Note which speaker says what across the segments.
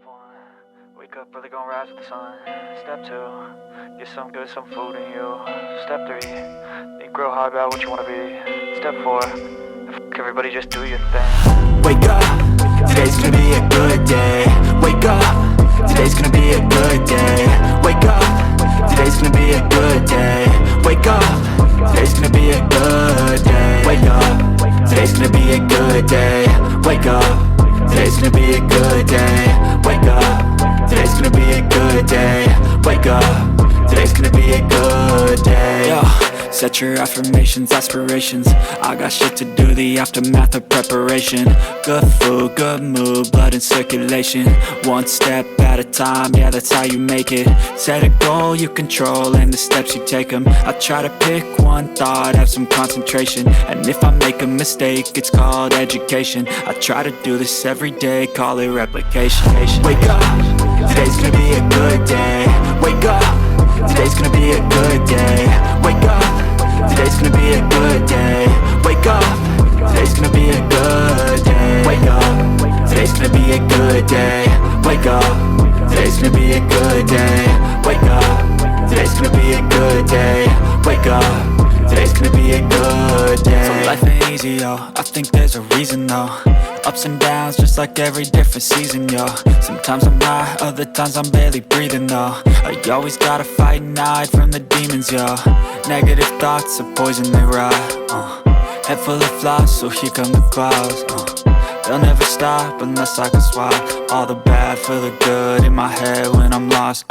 Speaker 1: Step 1, wake up early, gonna rise with the sun. Step 2, get some good, some food in you. Step 3, think real hard about what you wanna be. Step 4, fuck everybody, just do your thing.
Speaker 2: Wake up, today's gonna be a good day. Wake up, today's gonna be a good day. Wake up, today's gonna be a good day. Wake up, today's gonna be a good day. Wake up, today's gonna be a good day. Wake up, today's gonna be a good day. Wake up, today's gonna be a good day. Wake up, today's gonna be a good day. Yo, set your affirmations, aspirations. I got shit to do, the aftermath of preparation. Good food, good mood, blood in circulation. One step at a time, yeah, that's how you make it. Set a goal you control and the steps you take them. I try to pick one thought, have some concentration. And if I make a mistake, it's called education. I try to do this every day, call it replication. Wake up, today's gonna be a good day. Wake up, today's gonna be a good day. Wake up, today's gonna be a good day. Wake up, today's gonna be a good day. Wake up, today's gonna be a good day. Wake up, today's gonna be a good day. Wake up, today's gonna be a good day. Wake up, today's gonna be a good day. So life ain't easy, yo, I think there's a reason though. Ups and downs, just like every different season, yo. Sometimes I'm high, other times I'm barely breathing, though. I always gotta fight and hide from the demons, yo. Negative thoughts are poison, they rot. Head full of flies, so here come the clouds. They'll never stop unless I can swap all the bad for the good in my head when I'm lost.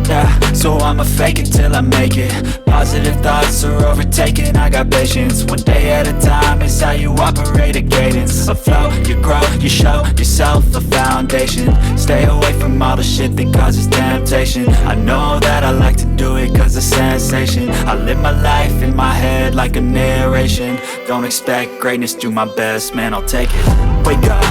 Speaker 2: Yeah, so I'ma fake it till I make it. Positive thoughts are overtaken, I got patience. One day at a time is how you operate a cadence. A flow, you grow, you show yourself a foundation. Stay away from all the shit that causes temptation. I know that I like to do it cause it's sensation. I live my life in my head like a narration. Don't expect greatness, do my best, man, I'll take it. Wake up,